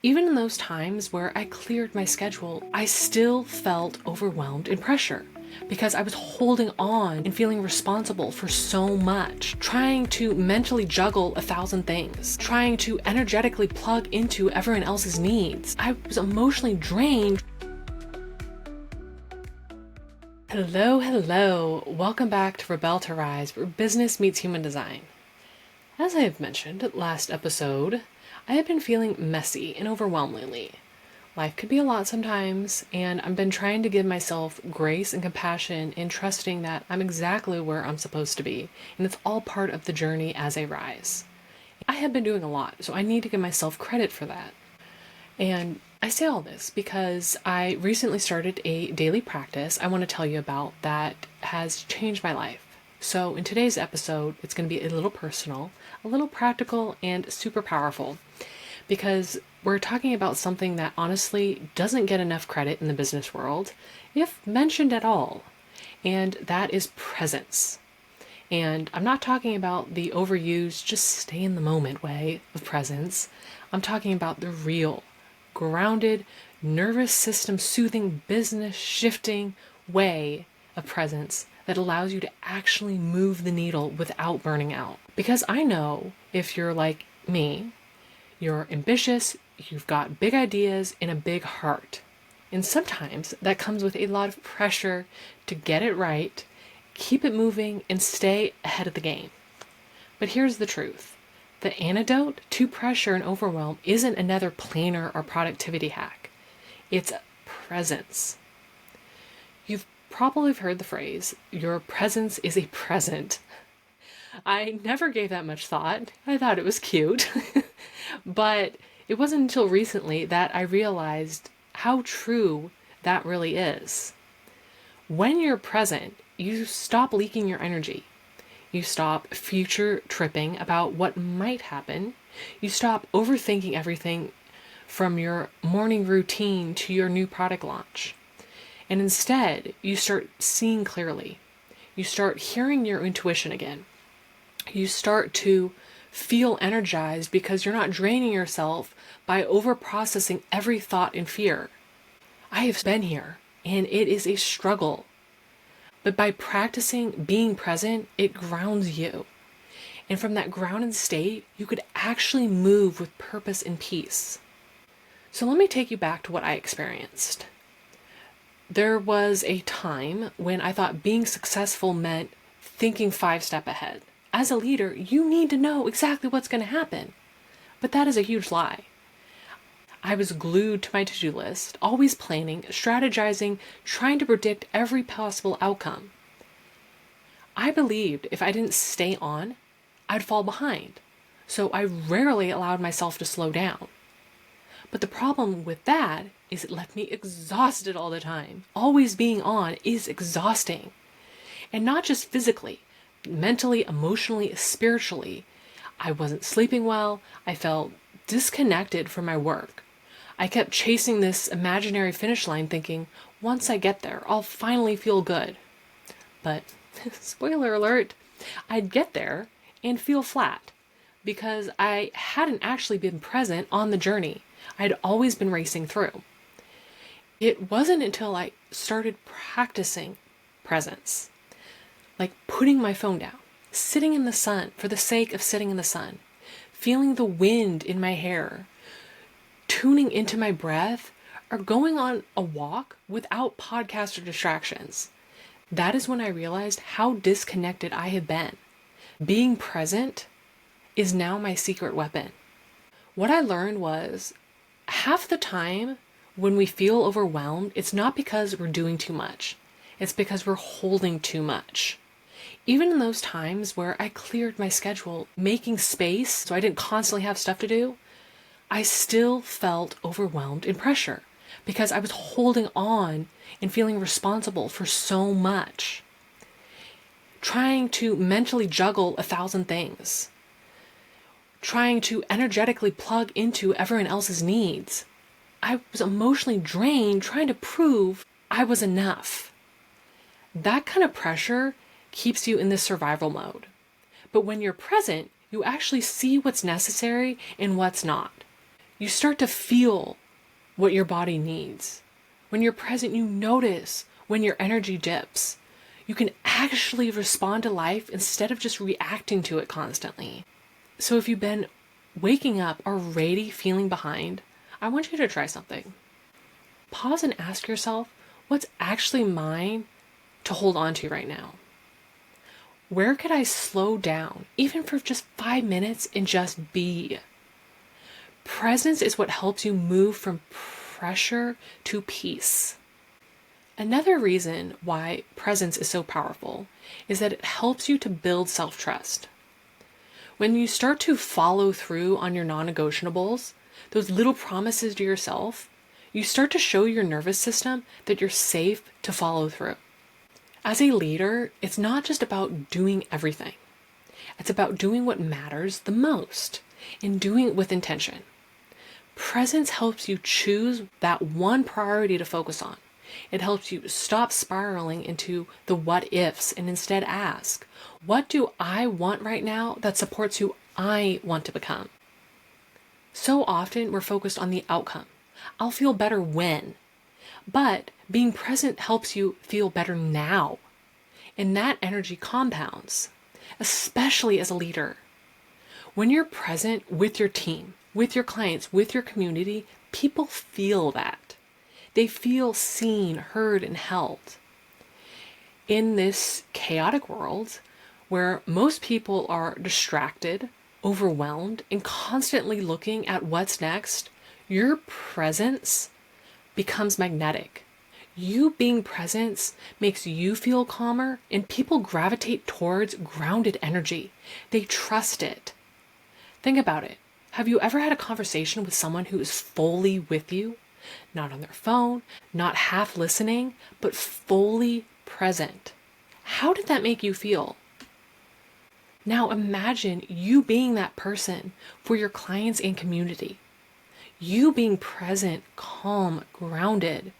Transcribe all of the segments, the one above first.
Even in those times where I cleared my schedule, I still felt overwhelmed and pressure because I was holding on and feeling responsible for so much, trying to mentally juggle 1,000 things, trying to energetically plug into everyone else's needs. I was emotionally drained. Hello. Welcome back to Rebel to Rise, where business meets human design. As I have mentioned last episode, I have been feeling messy and overwhelmed lately. Life could be a lot sometimes, and I've been trying to give myself grace and compassion and trusting that I'm exactly where I'm supposed to be, and it's all part of the journey as I rise. I have been doing a lot, so I need to give myself credit for that. And I say all this because I recently started a daily practice I want to tell you about that has changed my life. So in today's episode, it's going to be a little personal, a little practical, and super powerful because we're talking about something that honestly doesn't get enough credit in the business world, if mentioned at all, and that is presence. And I'm not talking about the overused, just stay in the moment way of presence. I'm talking about the real, grounded, nervous system soothing, business shifting way of presence that allows you to actually move the needle without burning out. Because I know if you're like me, you're ambitious, you've got big ideas and a big heart. And sometimes that comes with a lot of pressure to get it right, keep it moving, and stay ahead of the game. But here's the truth. The antidote to pressure and overwhelm isn't another planner or productivity hack. It's presence. You've probably heard the phrase, your presence is a present. I never gave that much thought. I thought it was cute. But it wasn't until recently that I realized how true that really is. When you're present, you stop leaking your energy. You stop future tripping about what might happen. You stop overthinking everything from your morning routine to your new product launch. And instead, you start seeing clearly. You start hearing your intuition again. You start to feel energized because you're not draining yourself by overprocessing every thought and fear. I have been here, and it is a struggle. But by practicing being present, it grounds you. And from that grounded state, you could actually move with purpose and peace. So let me take you back to what I experienced. There was a time when I thought being successful meant thinking 5 steps ahead. As a leader, you need to know exactly what's going to happen. But that is a huge lie. I was glued to my to-do list, always planning, strategizing, trying to predict every possible outcome. I believed if I didn't stay on, I'd fall behind. So I rarely allowed myself to slow down. But the problem with that is it left me exhausted all the time. Always being on is exhausting. And not just physically, mentally, emotionally, spiritually. I wasn't sleeping well. I felt disconnected from my work. I kept chasing this imaginary finish line thinking, once I get there, I'll finally feel good. But, spoiler alert, I'd get there and feel flat because I hadn't actually been present on the journey. I'd always been racing through. It wasn't until I started practicing presence, like putting my phone down, sitting in the sun for the sake of sitting in the sun, feeling the wind in my hair, tuning into my breath, or going on a walk without podcast or distractions. That is when I realized how disconnected I had been. Being present is now my secret weapon. What I learned was half the time when we feel overwhelmed, it's not because we're doing too much. It's because we're holding too much. Even in those times where I cleared my schedule, making space so I didn't constantly have stuff to do, I still felt overwhelmed and pressure because I was holding on and feeling responsible for so much. Trying to mentally juggle 1,000 things. Trying to energetically plug into everyone else's needs. I was emotionally drained trying to prove I was enough. That kind of pressure keeps you in this survival mode. But when you're present, you actually see what's necessary and what's not. You start to feel what your body needs. When you're present, you notice when your energy dips. You can actually respond to life instead of just reacting to it constantly. So if you've been waking up already feeling behind, I want you to try something. Pause and ask yourself, what's actually mine to hold on to right now? Where could I slow down, even for just 5 minutes, and just be? Presence is what helps you move from pressure to peace. Another reason why presence is so powerful is that it helps you to build self-trust. When you start to follow through on your non-negotiables, those little promises to yourself, you start to show your nervous system that you're safe to follow through. As a leader, it's not just about doing everything. It's about doing what matters the most and doing it with intention. Presence helps you choose that one priority to focus on. It helps you stop spiraling into the what ifs and instead ask, what do I want right now that supports who I want to become? So often we're focused on the outcome. I'll feel better when. But being present helps you feel better now. And that energy compounds, especially as a leader. When you're present with your team, with your clients, with your community, people feel that. They feel seen, heard, and held. In this chaotic world where most people are distracted, overwhelmed, and constantly looking at what's next, your presence becomes magnetic. You being present makes you feel calmer, and people gravitate towards grounded energy. They trust it. Think about it. Have you ever had a conversation with someone who is fully with you? Not on their phone, not half listening, but fully present. How did that make you feel? Now imagine you being that person for your clients and community. You being present, calm, grounded.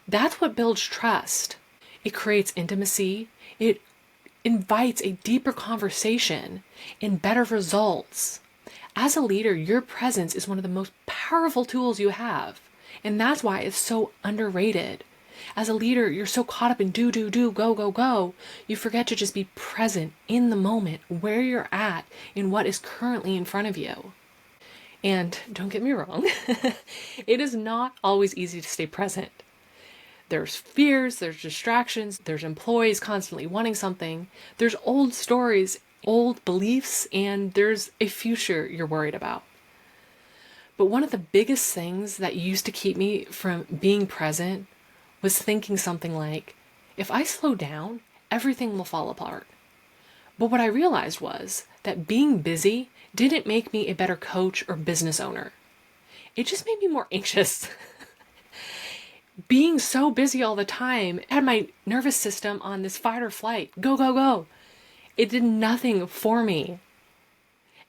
That's what builds trust. It creates intimacy. It invites a deeper conversation and better results. As a leader, your presence is one of the most powerful tools you have. And that's why it's so underrated. As a leader, you're so caught up in do, go, go. You forget to just be present in the moment where you're at and what is currently in front of you. And don't get me wrong, it is not always easy to stay present. There's fears, there's distractions, there's employees constantly wanting something, there's old stories, old beliefs, and there's a future you're worried about. But one of the biggest things that used to keep me from being present was thinking something like, if I slow down, everything will fall apart. But what I realized was that being busy didn't make me a better coach or business owner. It just made me more anxious. Being so busy all the time had my nervous system on this fight or flight. Go, go, go. It did nothing for me.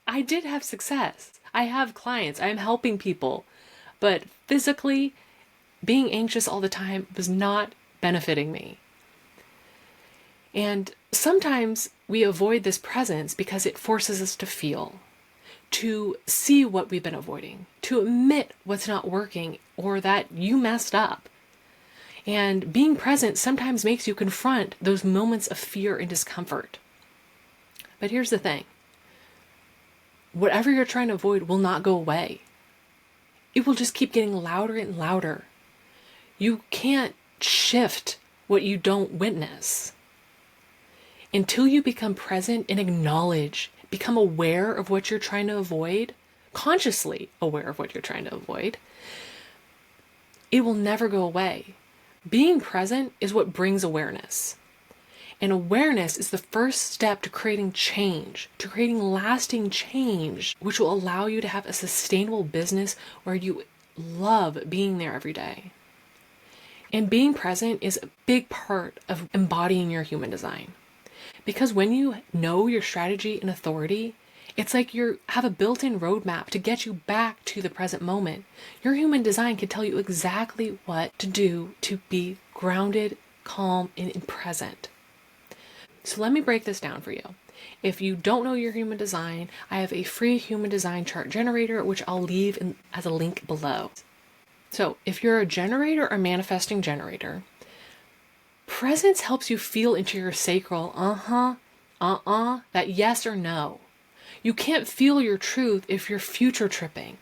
I did have success. I have clients. I'm helping people. But physically, being anxious all the time was not benefiting me. And sometimes we avoid this presence because it forces us to feel, to see what we've been avoiding, to admit what's not working or that you messed up. And being present sometimes makes you confront those moments of fear and discomfort. But here's the thing. Whatever you're trying to avoid will not go away. It will just keep getting louder and louder. You can't shift what you don't witness. Until you become present and acknowledge, become aware of what you're trying to avoid, consciously aware of what you're trying to avoid, it will never go away. Being present is what brings awareness. And awareness is the first step to creating change, to creating lasting change, which will allow you to have a sustainable business where you love being there every day. And being present is a big part of embodying your human design. Because when you know your strategy and authority, it's like you have a built-in roadmap to get you back to the present moment. Your human design can tell you exactly what to do to be grounded, calm, and present. So let me break this down for you. If you don't know your human design, I have a free human design chart generator, which I'll leave as a link below. So if you're a generator or manifesting generator, presence helps you feel into your sacral, that yes or no. You can't feel your truth if you're future tripping.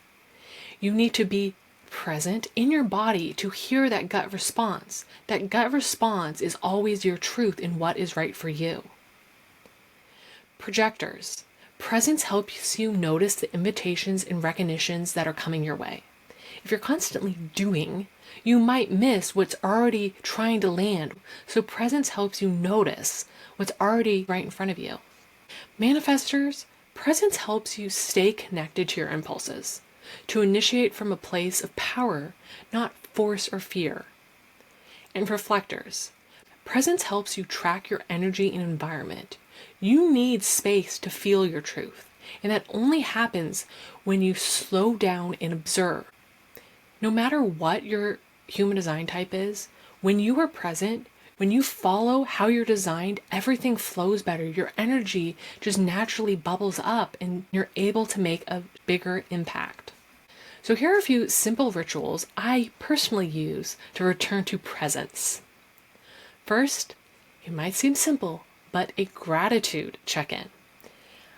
You need to be present in your body to hear that gut response. That gut response is always your truth in what is right for you. Projectors. Presence helps you notice the invitations and recognitions that are coming your way. If you're constantly doing, you might miss what's already trying to land. So presence helps you notice what's already right in front of you. Manifestors, presence helps you stay connected to your impulses, to initiate from a place of power, not force or fear. And reflectors, presence helps you track your energy and environment. You need space to feel your truth, and that only happens when you slow down and observe. No matter what your human design type is, when you are present, when you follow how you're designed, everything flows better. Your energy just naturally bubbles up and you're able to make a bigger impact. So here are a few simple rituals I personally use to return to presence. First, it might seem simple, but a gratitude check-in.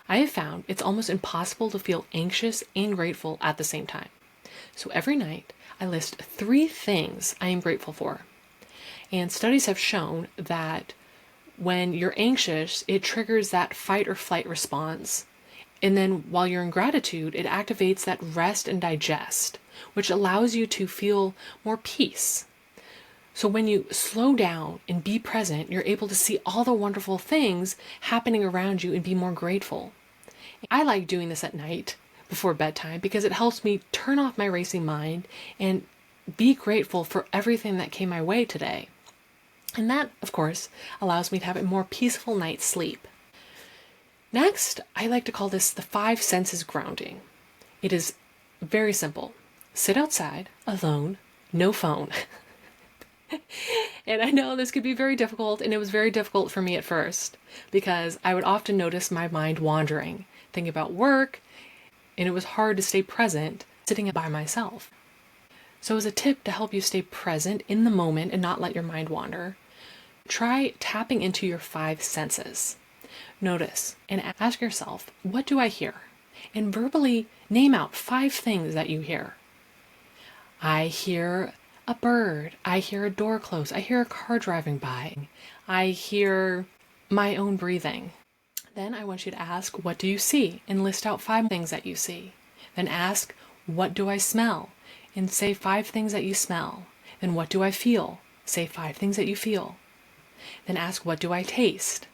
I have found it's almost impossible to feel anxious and grateful at the same time. So every night, I list 3 things I am grateful for. And studies have shown that when you're anxious, it triggers that fight or flight response. And then while you're in gratitude, it activates that rest and digest, which allows you to feel more peace. So when you slow down and be present, you're able to see all the wonderful things happening around you and be more grateful. I like doing this at night before bedtime because it helps me turn off my racing mind and be grateful for everything that came my way today. And that, of course, allows me to have a more peaceful night's sleep. Next, I like to call this the 5 senses grounding. It is very simple. Sit outside, alone, no phone. And I know this could be very difficult, and it was very difficult for me at first because I would often notice my mind wandering, thinking about work, and it was hard to stay present sitting by myself. So as a tip to help you stay present in the moment and not let your mind wander, try tapping into your 5 senses. Notice and ask yourself, what do I hear? And verbally name out 5 things that you hear. I hear a bird. I hear a door close. I hear a car driving by. I hear my own breathing. Then I want you to ask, what do you see? And list out 5 things that you see. Then ask, what do I smell? And say 5 things that you smell. Then what do I feel? Say 5 things that you feel. Then ask, what do I taste?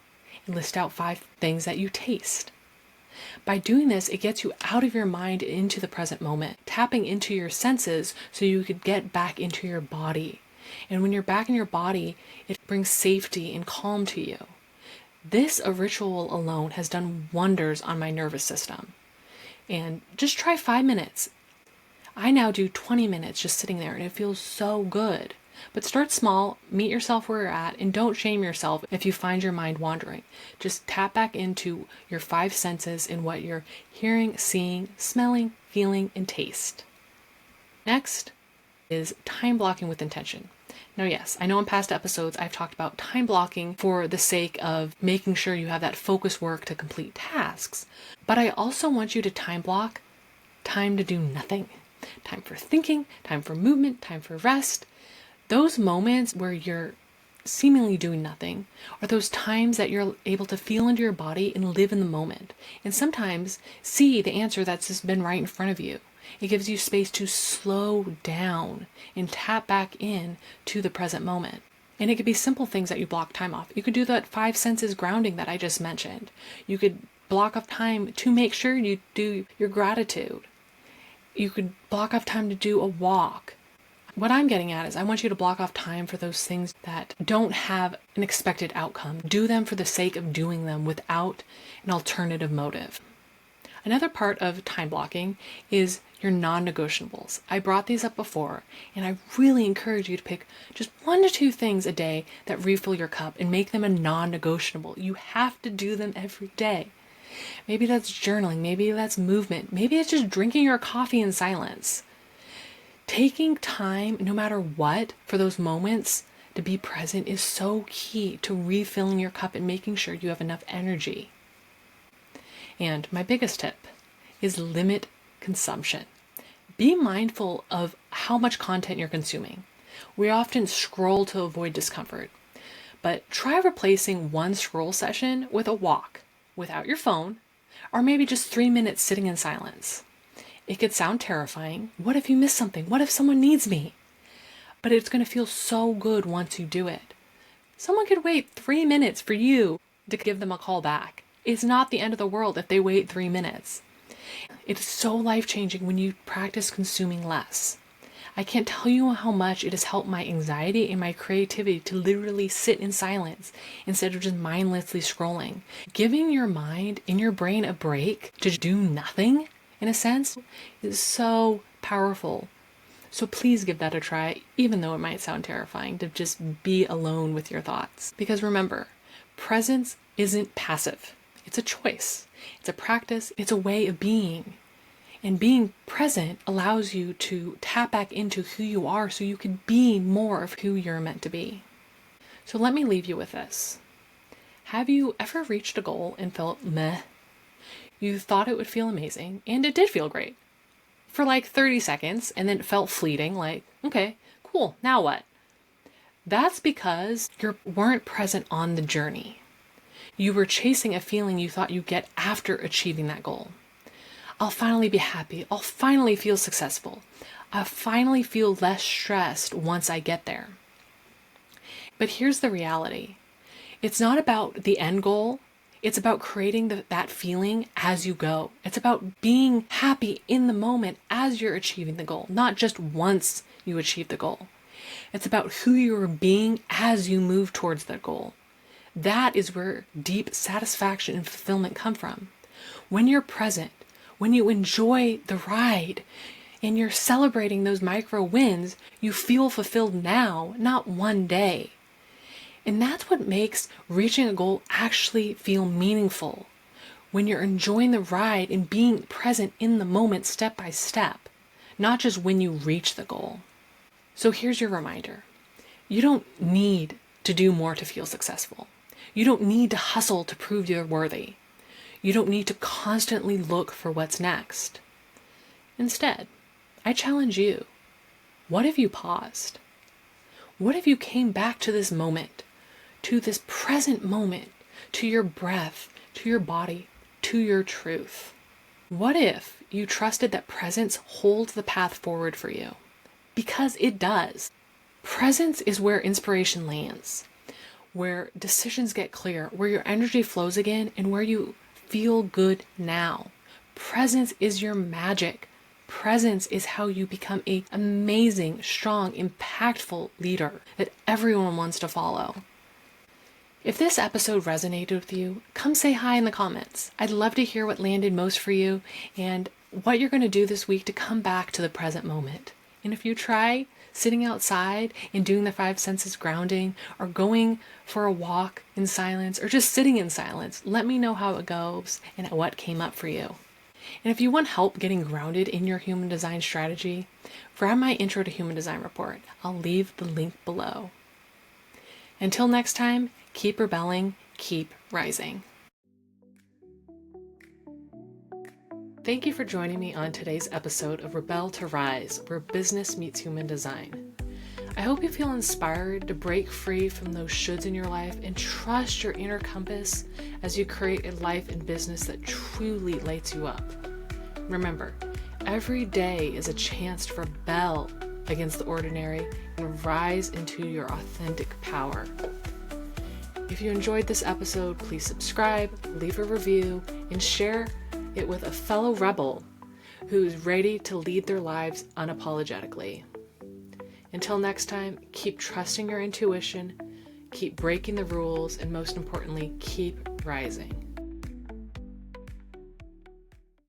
And list out 5 things that you taste. By doing this, it gets you out of your mind into the present moment, tapping into your senses so you could get back into your body. And when you're back in your body, it brings safety and calm to you. This ritual alone has done wonders on my nervous system. And just try 5 minutes. I now do 20 minutes just sitting there, and it feels so good. But start small, meet yourself where you're at, and don't shame yourself if you find your mind wandering. Just tap back into your 5 senses and what you're hearing, seeing, smelling, feeling, and taste. Next is time blocking with intention. Now, yes, I know in past episodes I've talked about time blocking for the sake of making sure you have that focus work to complete tasks. But I also want you to time block time to do nothing. Time for thinking, time for movement, time for rest. Those moments where you're seemingly doing nothing are those times that you're able to feel into your body and live in the moment. And sometimes see the answer that's just been right in front of you. It gives you space to slow down and tap back in to the present moment. And it could be simple things that you block time off. You could do that 5 senses grounding that I just mentioned. You could block off time to make sure you do your gratitude. You could block off time to do a walk. What I'm getting at is I want you to block off time for those things that don't have an expected outcome. Do them for the sake of doing them without an alternative motive. Another part of time blocking is your non-negotiables. I brought these up before, and I really encourage you to pick just 1 to 2 things a day that refill your cup and make them a non-negotiable. You have to do them every day. Maybe that's journaling, maybe that's movement, maybe it's just drinking your coffee in silence. Taking time, no matter what, for those moments to be present is so key to refilling your cup and making sure you have enough energy. And my biggest tip is limit consumption. Be mindful of how much content you're consuming. We often scroll to avoid discomfort, but try replacing one scroll session with a walk without your phone, or maybe just 3 minutes sitting in silence. It could sound terrifying. What if you miss something? What if someone needs me? But it's going to feel so good once you do it. Someone could wait 3 minutes for you to give them a call back. It's not the end of the world if they wait 3 minutes. It's so life-changing when you practice consuming less. I can't tell you how much it has helped my anxiety and my creativity to literally sit in silence instead of just mindlessly scrolling. Giving your mind and your brain a break to do nothing, in a sense, is so powerful. So please give that a try, even though it might sound terrifying to just be alone with your thoughts. Because remember, presence isn't passive. It's a choice. It's a practice. It's a way of being. And being present allows you to tap back into who you are so you can be more of who you're meant to be. So let me leave you with this. Have you ever reached a goal and felt meh? You thought it would feel amazing, and it did feel great. For like 30 seconds, and then it felt fleeting, like, okay, cool, now what? That's because you weren't present on the journey. You were chasing a feeling you thought you'd get after achieving that goal. I'll finally be happy. I'll finally feel successful. I'll finally feel less stressed once I get there. But here's the reality. It's not about the end goal. It's about creating that feeling as you go. It's about being happy in the moment as you're achieving the goal, not just once you achieve the goal. It's about who you're being as you move towards that goal. That is where deep satisfaction and fulfillment come from. When you're present, when you enjoy the ride, and you're celebrating those micro wins, you feel fulfilled now, not one day. And that's what makes reaching a goal actually feel meaningful. When you're enjoying the ride and being present in the moment step by step, not just when you reach the goal. So here's your reminder. You don't need to do more to feel successful. You don't need to hustle to prove you're worthy. You don't need to constantly look for what's next. Instead, I challenge you. What if you paused? What if you came back to this moment, to this present moment, to your breath, to your body, to your truth? What if you trusted that presence holds the path forward for you? Because it does. Presence is where inspiration lands, where decisions get clear, where your energy flows again, and where you feel good now. Presence is your magic. Presence is how you become an amazing, strong, impactful leader that everyone wants to follow. If this episode resonated with you, come say hi in the comments. I'd love to hear what landed most for you and what you're going to do this week to come back to the present moment. And if you try sitting outside and doing the 5 senses grounding, or going for a walk in silence, or just sitting in silence, let me know how it goes and what came up for you. And if you want help getting grounded in your human design strategy, grab my Intro to Human Design report. I'll leave the link below. Until next time, keep rebelling, keep rising. Thank you for joining me on today's episode of Rebel to Rise, where business meets human design. I hope you feel inspired to break free from those shoulds in your life and trust your inner compass as you create a life and business that truly lights you up. Remember, every day is a chance to rebel against the ordinary and rise into your authentic power. If you enjoyed this episode, please subscribe, leave a review, and share it with a fellow rebel who's ready to lead their lives unapologetically. Until next time, keep trusting your intuition, keep breaking the rules, and most importantly, keep rising.